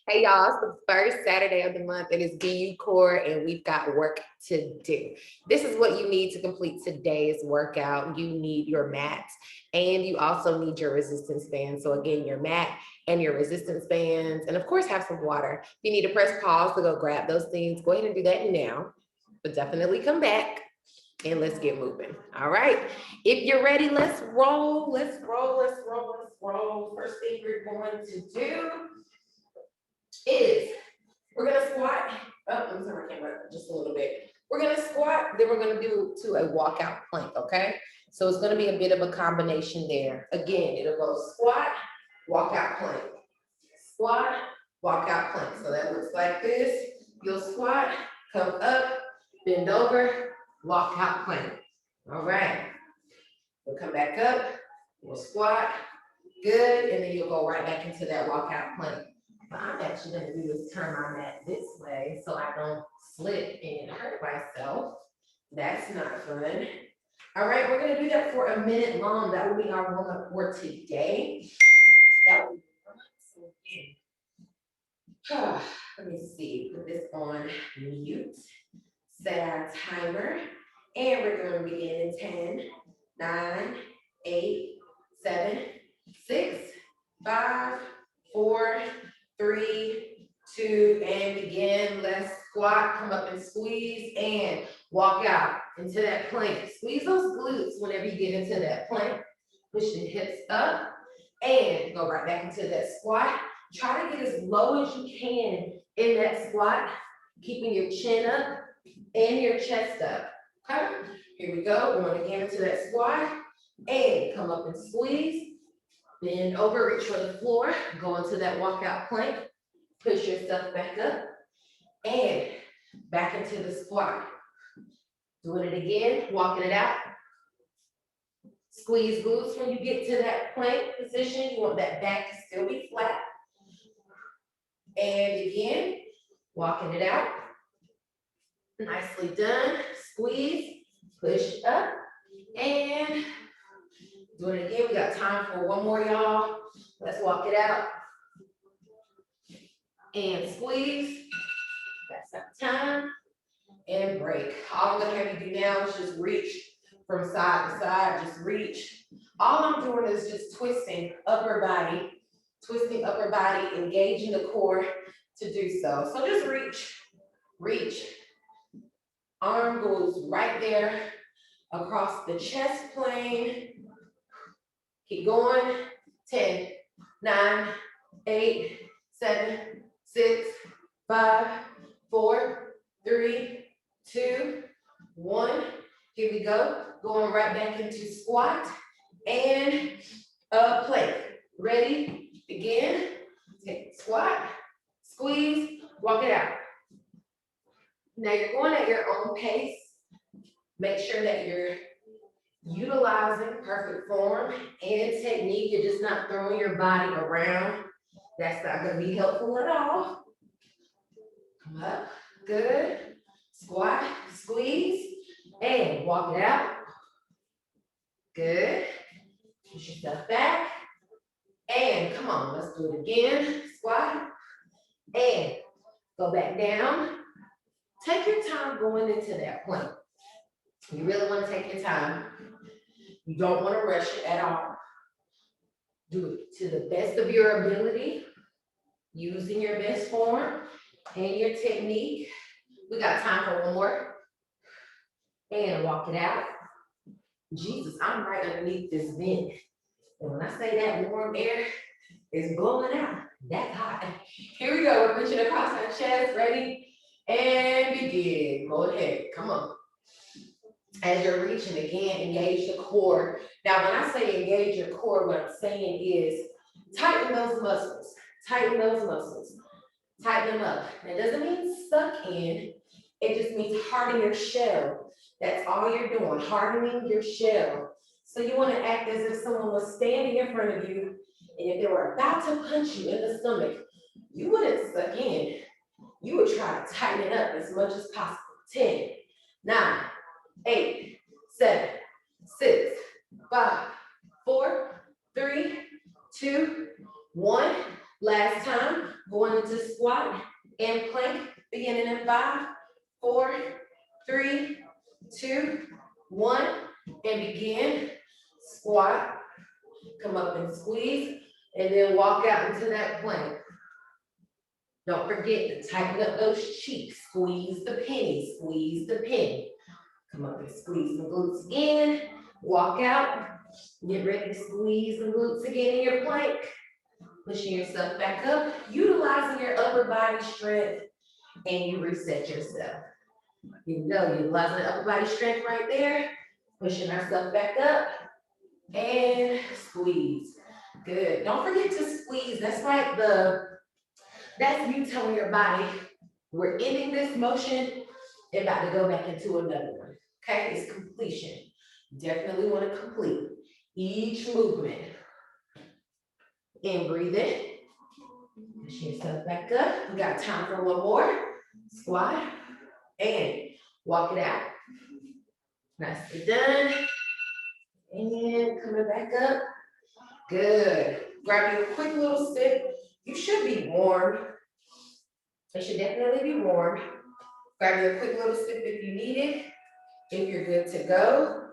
Hey y'all, it's the first Saturday of the month. It is BU Core, and we've got work to do. This is what you need to complete today's workout. You need your mats, and you also need your resistance bands. So again, your mat and your resistance bands, and of course, have some water. If you need to press pause to go grab those things, go ahead and do that now. But definitely come back and let's get moving. All right. If you're ready, let's roll. Let's roll. Let's roll. Let's roll. First thing we're going to do is we're gonna squat. Oh, I'm sorry, I came up just a little bit. We're gonna squat, then we're gonna do to a walkout plank, okay? So it's gonna be a bit of a combination there. Again, it'll go squat, walkout plank, squat, walkout plank. So that looks like this. You'll squat, come up, bend over, walkout plank. All right. We'll come back up, we'll squat, good, and then you'll go right back into that walkout plank. But I'm actually gonna do is turn my mat this way so I don't slip and hurt myself. That's not fun. All right, we're gonna do that for a minute long. That will be our warm up for today. That will be so let me see, put this on mute, set our timer, and we're gonna begin in 10, 9, 8, 7, 6, 5, 4, 3, 2, and begin. Let's squat, come up and squeeze, and walk out into that plank. Squeeze those glutes whenever you get into that plank. Push the hips up and go right back into that squat. Try to get as low as you can in that squat, keeping your chin up and your chest up. Okay, here we go. Going again into that squat and come up and squeeze. Bend over, reach for the floor, go into that walkout plank, push yourself back up and back into the squat. Doing it again, walking it out. Squeeze glutes when you get to that plank position. You want that back to still be flat. And again, walking it out. Nicely done. Squeeze, push up, and do it again. We got time for one more, y'all. Let's walk it out. And squeeze. That's that time. And break. All I'm gonna have you do now is just reach from side to side. Just reach. All I'm doing is just twisting upper body, engaging the core to do so. So just reach, reach. Arm goes right there across the chest plane. Keep going. 10, 9, 8, 7, 6, 5, 4, 3, 2, 1. Here we go. Going right back into squat and a plank. Ready? Begin. Take squat, squeeze, walk it out. Now you're going at your own pace. Make sure that you're utilizing perfect form and technique. You're just not throwing your body around. That's not going to be helpful at all. Come up. Good. Squat, squeeze, and walk it out. Good. Push yourself back. And come on, let's do it again. Squat. And go back down. Take your time going into that plank. You really want to take your time. You don't want to rush it at all. Do it to the best of your ability, using your best form and your technique. We got time for one more. And walk it out. Jesus, I'm right underneath this vent. And when I say that warm air is blowing out, that's hot. Here we go. We're reaching across our chest. Ready? And begin. Go ahead. Come on. As you're reaching again, engage the core. Now, when I say engage your core, what I'm saying is tighten those muscles. Tighten those muscles. Tighten them up. That doesn't mean suck in. It just means harden your shell. That's all you're doing, hardening your shell. So you want to act as if someone was standing in front of you, and if they were about to punch you in the stomach, you wouldn't suck in. You would try to tighten it up as much as possible. 10, 9, 8, 7, 6, 5, 4, 3, 2, 1. Last time, going into squat and plank, beginning in 5, 4, 3, 2, 1, and begin. Squat, come up and squeeze, and then walk out into that plank. Don't forget to tighten up those cheeks. Squeeze the penny, squeeze the penny. Come up and squeeze the glutes again. Walk out. Get ready to squeeze the glutes again in your plank. Pushing yourself back up, utilizing your upper body strength, and you reset yourself. You go, utilizing the upper body strength right there, pushing ourselves back up, and squeeze. Good. Don't forget to squeeze. That's you telling your body, we're ending this motion and about to go back into another one. Okay, it's completion. Definitely want to complete each movement. And breathe in. Push yourself back up. We got time for one more. Squat and walk it out. Nicely done. And coming back up. Good. Grab you a quick little sip. You should be warm. It should definitely be warm. Grab you a quick little sip if you need it. If you're good to go,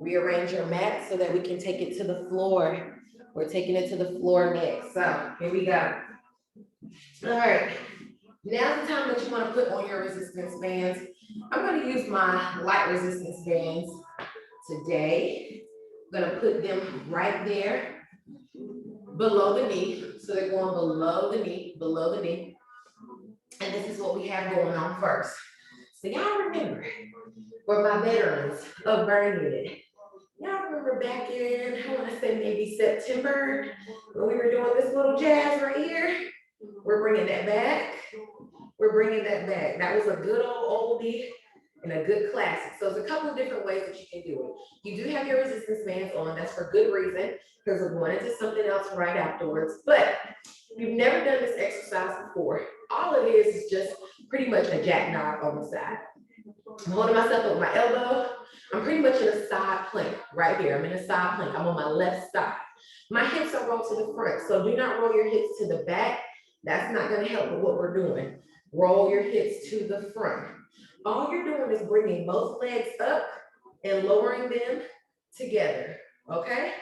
rearrange your mat so that we can take it to the floor. We're taking it to the floor next. So here we go. All right. Now's the time that you want to put on your resistance bands. I'm going to use my light resistance bands today. I'm going to put them right there below the knee. So they're going below the knee. And this is what we have going on first. So y'all remember, for my veterans of burn unit, y'all remember back in, I want to say maybe September, when we were doing this little jazz right here? We're bringing that back. We're bringing that back. That was a good old oldie and a good classic. So there's a couple of different ways that you can do it. You do have your resistance bands on. That's for good reason, because we're going into something else right afterwards. But if you've never done this exercise before, all it is just pretty much a jackknife on the side. I'm holding myself up with my elbow. I'm pretty much in a side plank right here. I'm in a side plank. I'm on my left side. My hips are rolled to the front, so do not roll your hips to the back. That's not going to help with what we're doing. Roll your hips to the front. All you're doing is bringing both legs up and lowering them together, okay?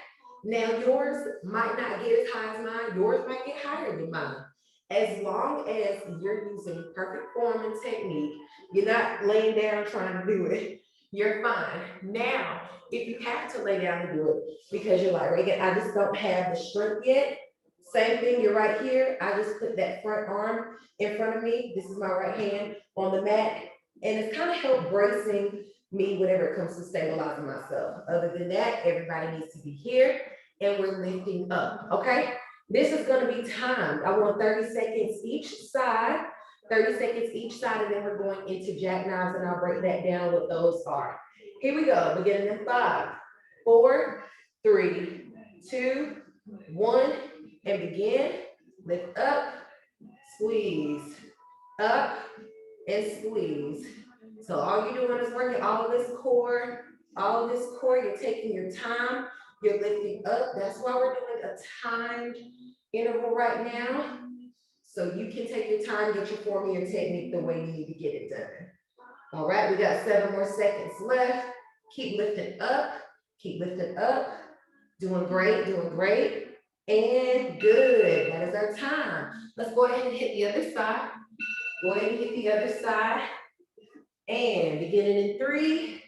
Now yours might not get as high as mine. Yours might get higher than mine. As long as you're using perfect form and technique, you're not laying down trying to do it, you're fine. Now, if you have to lay down and do it because you're like, Reagan, I just don't have the strength yet. Same thing, you're right here. I just put that front arm in front of me. This is my right hand on the mat. And it's kind of helped bracing me whenever it comes to stabilizing myself. Other than that, everybody needs to be here and we're lifting up, okay? This is gonna be timed. I want 30 seconds each side, 30 seconds each side, and then we're going into jackknives and I'll break that down what those are. Here we go, beginning in 5, 4, 3, 2, 1, and begin. Lift up, squeeze, up, and squeeze. So all you're doing is working all of this core, you're taking your time, you're lifting up. That's why we're doing a timed interval right now. So you can take your time, get your form and your technique the way you need to get it done. All right, we got 7 more seconds left. Keep lifting up, Doing great, and good. That is our time. Let's go ahead and hit the other side. And beginning in 3,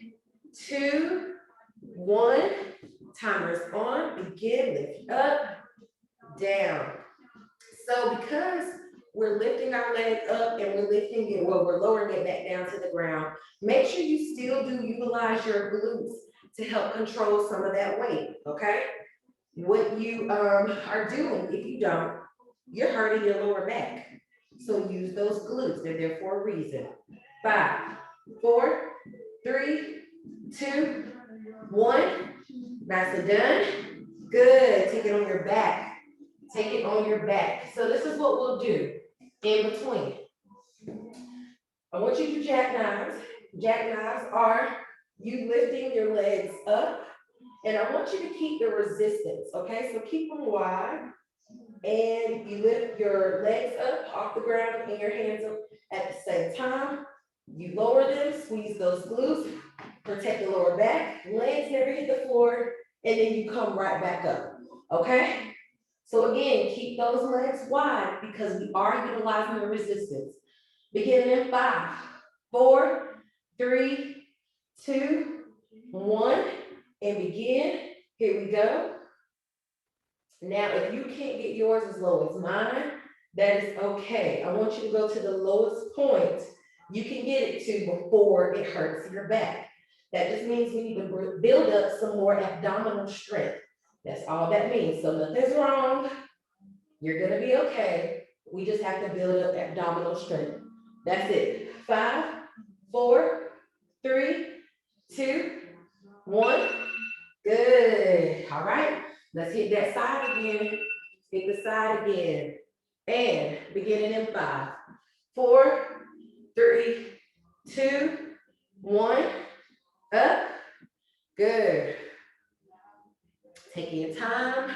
2, 1. Timer's on. Begin, lift up, down. So because we're lifting our leg up and we're lowering it back down to the ground, make sure you still do utilize your glutes to help control some of that weight, okay? What you are doing, if you don't, you're hurting your lower back. So use those glutes, they're there for a reason. 5, 4, 3, 2, 1. Nicely done. Good, take it on your back. So this is what we'll do in between. I want you to do jackknives. Jackknives are you lifting your legs up, and I want you to keep the resistance, okay? So keep them wide. And you lift your legs up off the ground and your hands up at the same time. You lower them, squeeze those glutes, protect the lower back, legs never hit the floor, and then you come right back up, okay? So again, keep those legs wide because we are utilizing the resistance. Beginning in 5, 4, 3, 2, 1, and begin. Here we go. Now, if you can't get yours as low as mine, that is okay. I want you to go to the lowest point you can get it to before it hurts your back. That just means we need to build up some more abdominal strength. That's all that means. So nothing's wrong. You're gonna be okay. We just have to build up abdominal strength. That's it. 5, 4, 3, 2, 1. Good. All right. Let's hit that side again. Hit the side again. And beginning in 5, 4, 3, 2, 1. Up. Good. Taking your time.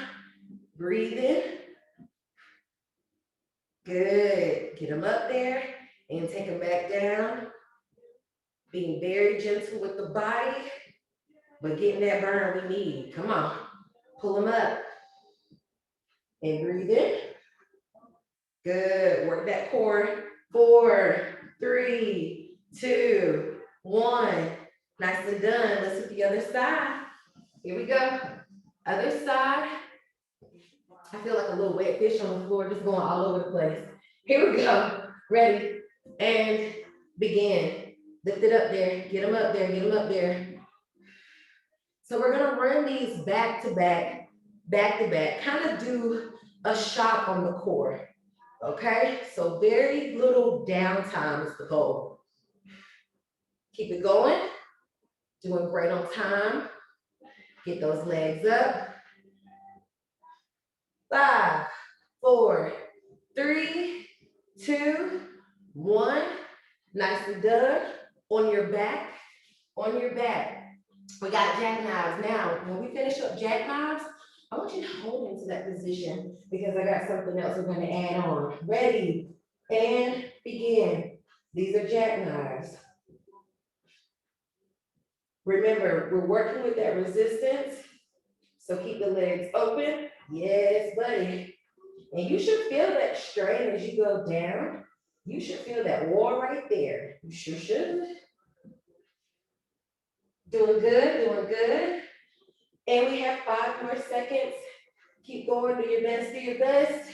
Breathing. Good. Get them up there and take them back down. Being very gentle with the body, but getting that burn we need. Come on. Pull them up. And breathe in. Good. Work that core. 4, 3, 2, 1. Nicely done. Let's hit the other side. Here we go. Other side. I feel like a little wet fish on the floor, just going all over the place. Here we go. Ready. And begin. Lift it up there. Get them up there. Get them up there. So we're going to run these back to back, back to back. Kind of do a shot on the core. Okay, so very little downtime is the goal. Keep it going. Doing great on time. Get those legs up. 5, 4, 3, 2, 1. Nicely done. On your back. On your back. We got jackknives. Now, when we finish up jackknives, I want you to hold into that position because I got something else we're going to add on. Ready, and begin. These are jackknives. Remember, we're working with that resistance, so keep the legs open. Yes, buddy. And you should feel that strain as you go down. You should feel that war right there. You sure should. Doing good, doing good. And we have 5 more seconds. Keep going, do your best, do your best.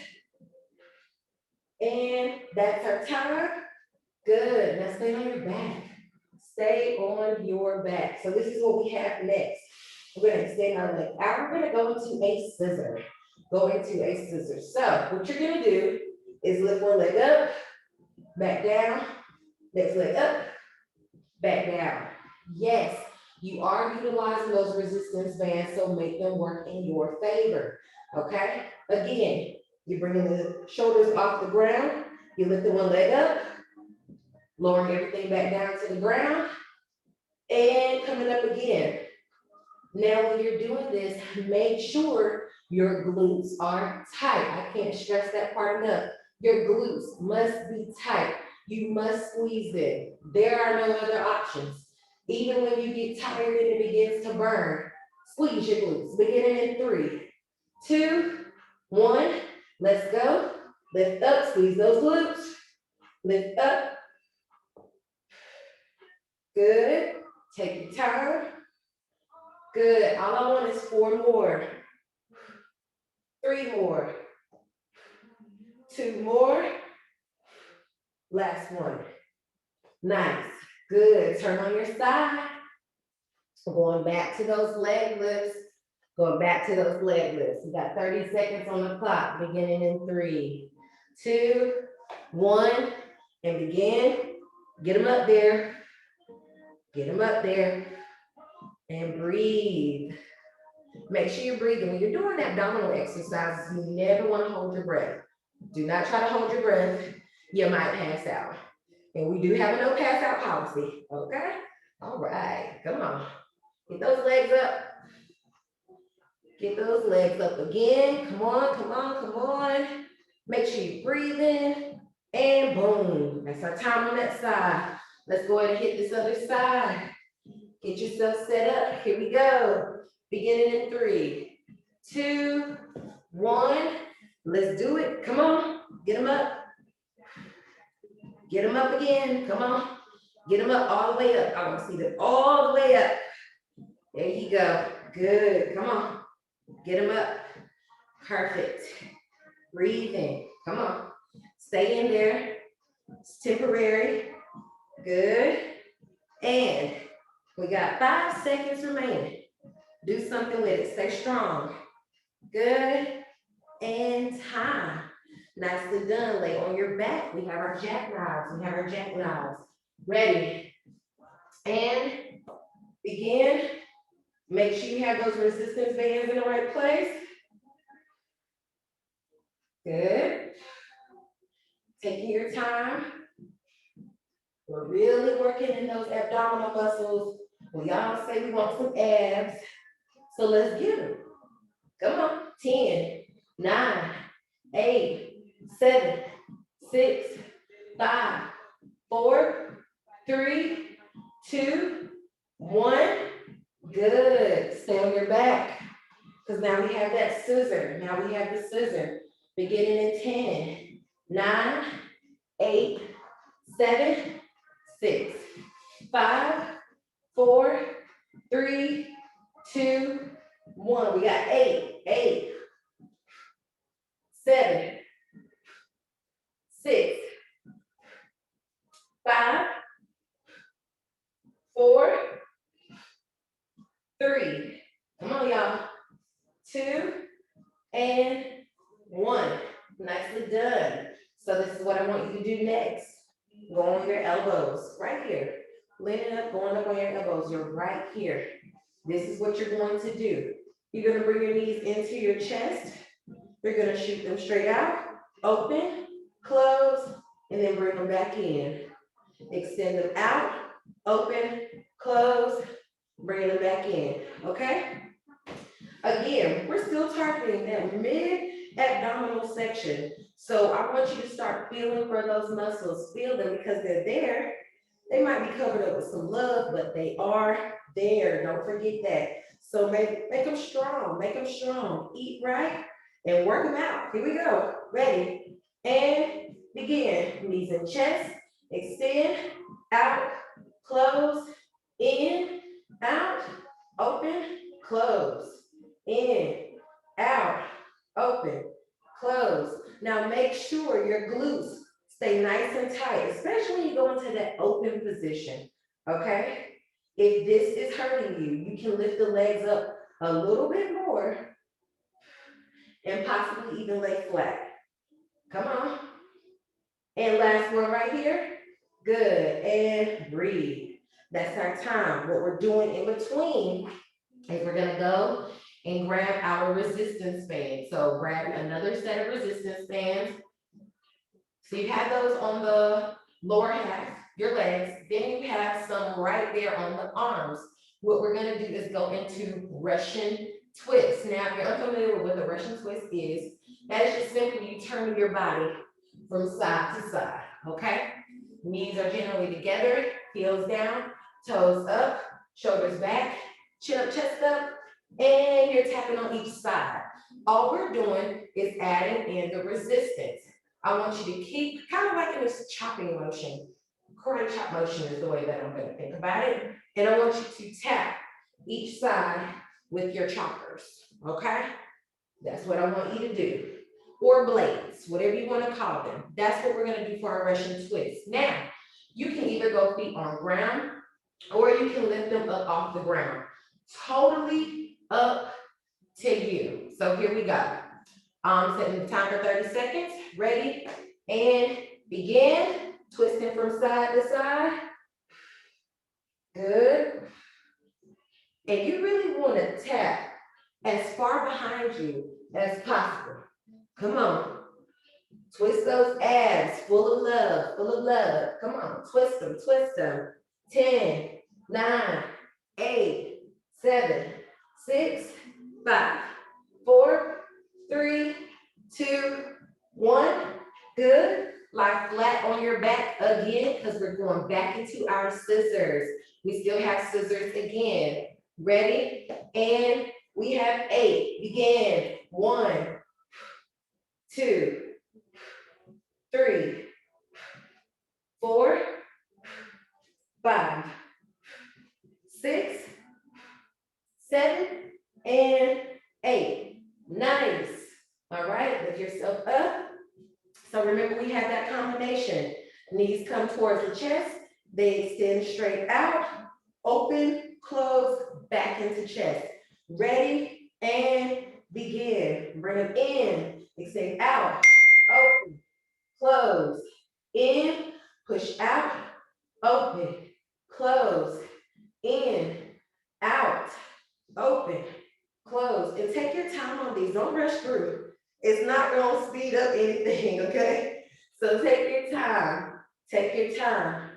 And that's our time. Good, now stay on your back. Stay on your back. So this is what we have next. We're gonna extend our leg out. We're gonna go into a scissor. Go into a scissor. So what you're gonna do is lift one leg up, back down, next leg up, back down. Yes, you are utilizing those resistance bands, so make them work in your favor, okay? Again, you're bringing the shoulders off the ground, you lift the one leg up, lowering everything back down to the ground, and coming up again. Now, when you're doing this, make sure your glutes are tight. I can't stress that part enough. Your glutes must be tight. You must squeeze them. There are no other options. Even when you get tired and it begins to burn, squeeze your glutes. Beginning in 3, 2, 1. Let's go. Lift up, squeeze those glutes. Lift up. Good. Take your time. Good. All I want is 4 more. 3 more. 2 more. Last one. Nice. Good. Turn on your side. Going back to those leg lifts. Going back to those leg lifts. We got 30 seconds on the clock, beginning in 3, 2, 1, and begin. Get them up there. Get them up there. And breathe. Make sure you're breathing. When you're doing abdominal exercises, you never want to hold your breath. Do not try to hold your breath. You might pass out. And we do have a no pass out policy. Okay? All right. Come on. Get those legs up. Get those legs up again. Come on, come on, come on. Make sure you breathe in and boom. That's our time on that side. Let's go ahead and hit this other side. Get yourself set up. Here we go. Beginning in 3, 2, 1. Let's do it. Come on. Get them up. Get them up again. Come on. Get them up all the way up. I want to see them all the way up. There you go. Good. Come on. Get them up. Perfect. Breathe in. Come on. Stay in there. It's temporary. Good. And we got 5 seconds remaining. Do something with it. Stay strong. Good. And time. Nicely done. Lay on your back. We have our jackknives. We have our jackknives. Ready. And begin. Make sure you have those resistance bands in the right place. Good. Taking your time. We're really working in those abdominal muscles. We all say we want some abs. So let's get them. Come on. 10, 9, 8, 7, 6, 5, 4, 3, 2, 1. Good. Stay on your back. Because now we have that scissor. Now we have the scissor. Beginning in 10, 9, 8, 7, 6, 5, 4, 3, 2, 1. We got 8, 7, 6, 5, 4, 3. Come on, y'all. 2 and 1. Nicely done. So this is what I want you to do next. Go on your elbows, right here. Leaning up, going up on your elbows. You're right here. This is what you're going to do. You're gonna bring your knees into your chest. You're gonna shoot them straight out, open, close, and then bring them back in. Extend them out, open, close, bring them back in, okay? Again, we're still targeting that mid-abdominal section. So I want you to start feeling for those muscles. Feel them because they're there. They might be covered up with some love, but they are there. Don't forget that. So make them strong. Make them strong. Eat right and work them out. Here we go. Ready? And begin. Knees and chest. Extend. Out. Close. In. Out. Open. Close. In. Out. Open. Close. Now make sure your glutes stay nice and tight, especially when you go into that open position, okay? If this is hurting you, you can lift the legs up a little bit more and possibly even lay flat. Come on. And last one right here. Good. And breathe. That's our time. What we're doing in between is we're gonna go and grab our resistance band. So grab another set of resistance bands. So you have those on the lower half, your legs, then you have some right there on the arms. What we're gonna do is go into Russian twist. Now, if you're unfamiliar with what the Russian twist is, that is just simply you turn your body from side to side, okay? Knees are generally together, heels down, toes up, shoulders back, chin up, chest up, and you're tapping on each side. All we're doing is adding in the resistance. I want you to keep kind of like in this chopping motion. Karate chop motion is the way that I'm going to think about it. And I want you to tap each side with your choppers, okay? That's what I want you to do. Or blades, whatever you want to call them. That's what we're going to do for our Russian twist. Now, you can either go feet on ground or you can lift them up off the ground. Totally up to you. So here we go. Setting the time for 30 seconds. Ready and begin. Twisting from side to side. Good. And you really want to tap as far behind you as possible. Come on. Twist those abs, full of love, full of love. Come on, twist them, twist them. 10, 9, 8, 7, 6, 5, 4, 3, 2, 1. Good. Lie flat on your back again because we're going back into our scissors. We still have scissors again. Ready? And we have 8. Begin. 1, 2, 3, 4, 5, 6, 7, and 8. Nice. All right, lift yourself up. So remember, we have that combination. Knees come towards the chest. They extend straight out, open, close, back into chest. Ready, and begin. Bring them in, extend out, open, close, in, push out, open, close, in, out, open, close. And take your time on these. Don't rush through. It's not going to speed up anything, okay? So take your time. Take your time.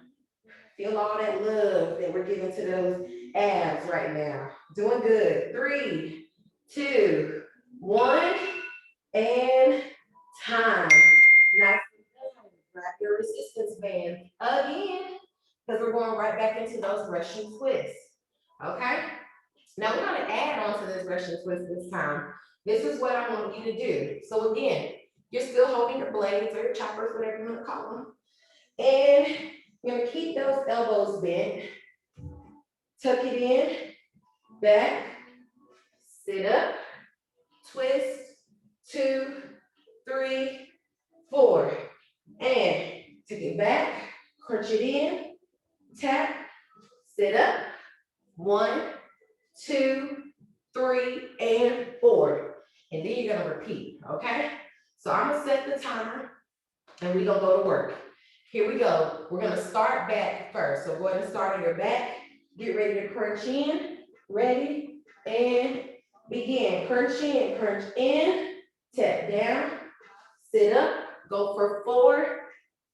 Feel all that love that we're giving to those abs right now. Doing good. 3, 2, 1, and time. Nice. Grab your resistance band again, because we're going right back into those Russian twists. Okay? Now we're going to add on to this Russian twist this time. This is what I want you to do. So again, you're still holding your blades or your choppers, whatever you want to call them. And you're going to keep those elbows bent. Tuck it in, back, sit up, twist, 2, 3, 4. And take it back, crunch it in, tap, sit up, 1, 2, 3, and 4. And then you're gonna repeat, okay? So I'm gonna set the timer and we're gonna go to work. Here we go. We're gonna start back first. So go ahead and start on your back. Get ready to crunch in. Ready, and begin. Crunch in, tap down, sit up, go for 4,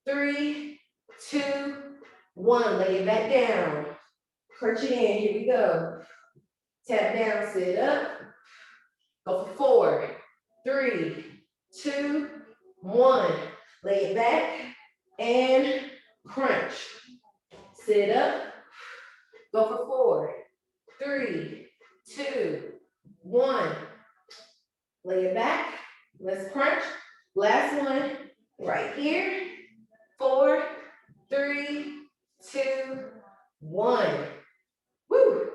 3, 2, 1. Lay it back down. Crunch it in. Here we go. Tap down, sit up. Go for 4, 3, 2, 1. Lay it back and crunch. Sit up. Go for 4, 3, 2, 1. Lay it back. Let's crunch. Last one right here. 4, 3, 2, 1. Woo!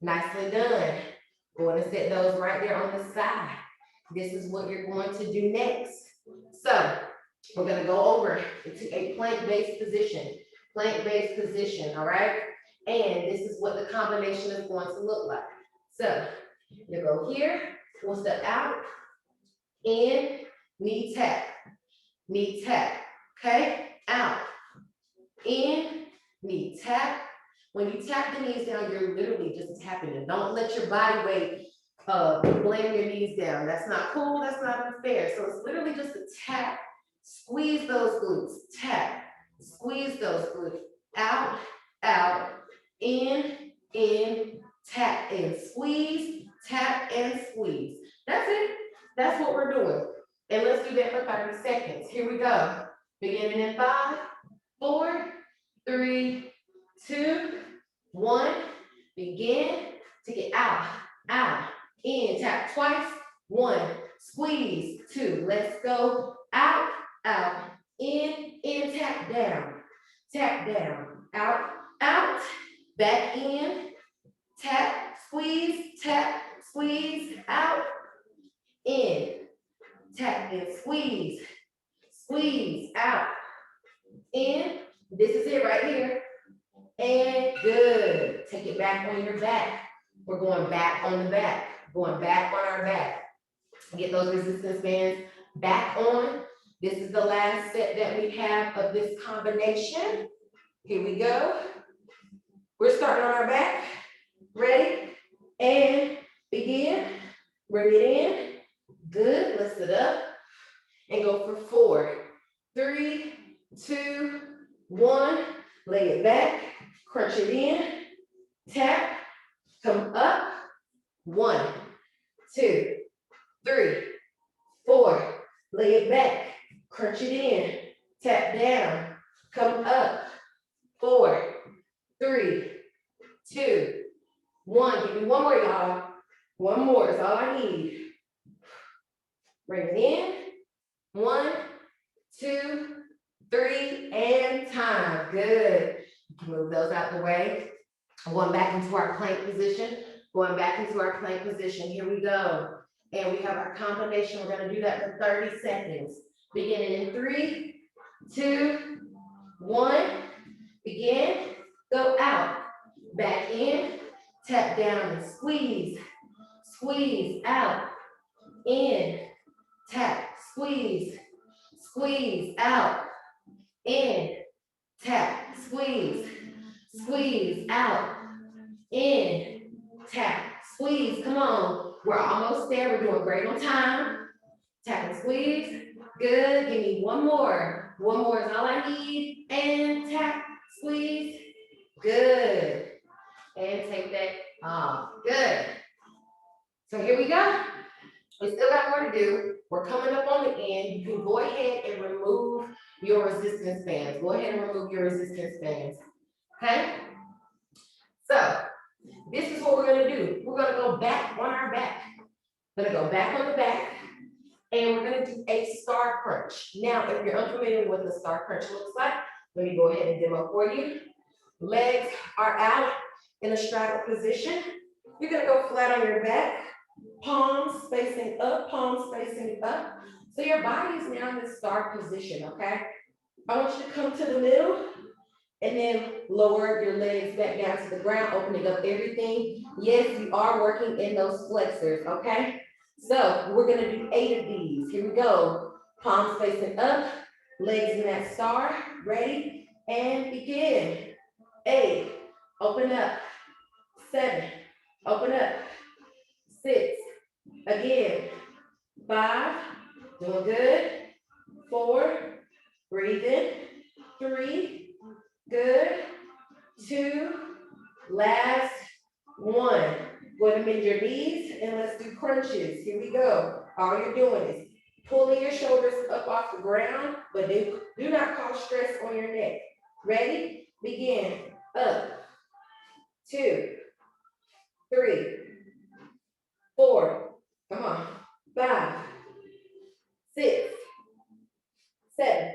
Nicely done. Going to set those right there on the side. This is what you're going to do next. So we're going to go over into a plank-based position. Plank-based position, all right? And this is what the combination is going to look like. So you go here, we'll step out, in, knee tap, okay? Out, in, knee tap. When you tap the knees down, you're literally just tapping them. Don't let your body weight blame your knees down. That's not cool, that's not fair. So it's literally just a tap. Squeeze those glutes, tap, squeeze those glutes, out, in, tap, and squeeze, tap, and squeeze. That's it. That's what we're doing. And let's do that for 30 seconds. Here we go. Beginning in 5, 4, 3, 2, 1. Begin to get out, in, tap twice, 1, squeeze, 2, let's go, out, in, tap down, out, back in, tap, squeeze, out, in, tap and squeeze, out, in, this is it right here, and good. Take it back on your back. We're going back on the back, going back on our back. Get those resistance bands back on. This is the last set that we have of this combination. Here we go. We're starting on our back. Ready? And begin. Bring it in. Good. Lift it up. And go for 4, 3, 2, 1. Lay it back. Crunch it in. Tap. Come up. 1, 2, 3, 4, lay it back, crunch it in, tap down, come up, 4, 3, 2, 1. Give me one more, y'all. One more is all I need. Bring it in. 1, 2, 3, and time. Good. Move those out the way. Going back into our plank position. Going back into our plank position. Here we go. And we have our combination. We're going to do that for 30 seconds. Beginning in 3, 2, 1. Begin. Go out. Back in. Tap down and squeeze. Squeeze out. In. Tap. Squeeze. Squeeze out. In. Tap. Squeeze. Squeeze out. In. Tap. Squeeze. Come on. We're almost there. We're doing great on time. Tap and squeeze. Good. Give me one more. One more is all I need. And tap. Squeeze. Good. And take that off. Good. So here we go. We still got more to do. We're coming up on the end. You can go ahead and remove your resistance bands. Go ahead and remove your resistance bands. Okay? So this is what we're going to do. We're going to go back on our back. We're going to go back on the back. And we're going to do a star crunch. Now, if you're unfamiliar with what the star crunch looks like, let me go ahead and demo for you. Legs are out in a straddle position. You're going to go flat on your back. Palms facing up, palms facing up. So your body is now in the star position, okay? I want you to come to the middle and then lower your legs back down to the ground, opening up everything. Yes, you are working in those flexors, okay? So we're gonna do 8 of these. Here we go. Palms facing up, legs in that star. Ready? And begin. 8, open up. 7, open up. 6, again. 5, doing good. 4, breathe in. 3, good. 2, last 1. Go ahead and bend your knees and let's do crunches. Here we go. All you're doing is pulling your shoulders up off the ground, but do not cause stress on your neck. Ready? Begin. Up. 2, 3, 4. Come on. 5, 6, 7,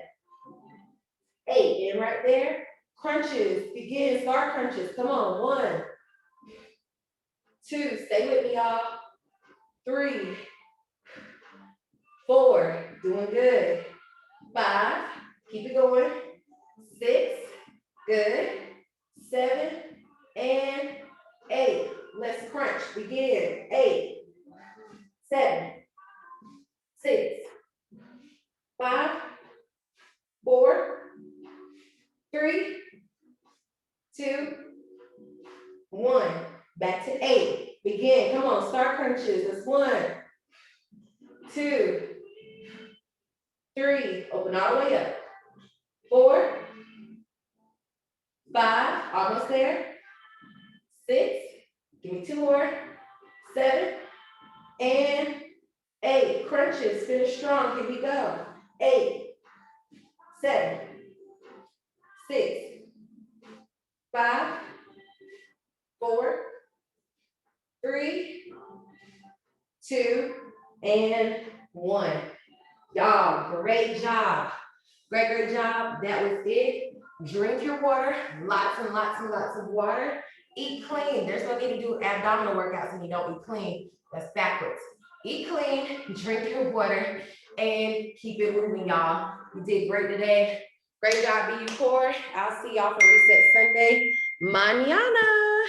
8. And right there. Crunches. Begin. Start crunches. Come on. 1, 2. Stay with me, y'all. 3, 4. Doing good. 5. Keep it going. 6. Good. 7 and 8. Let's crunch. Begin. 8, 7, 6, 5, 4, 3, 2, 1. Back to 8. Begin. Come on. Start crunches. It's 1, 2, 3. Open all the way up. 4, 5. Almost there. 6. Give me 2 more. 7 and 8. Crunches. Finish strong. Here we go. 8, 7, 6, 5, 4, 3, 2, and 1. Y'all, great job. Great job. That was it. Drink your water. Lots and lots and lots of water. Eat clean. There's no need to do abdominal workouts and you don't eat clean. That's backwards. Eat clean, drink your water, and keep it moving, y'all. You did great today. Great job, BU Core. I'll see y'all for Reset Sunday. Mañana.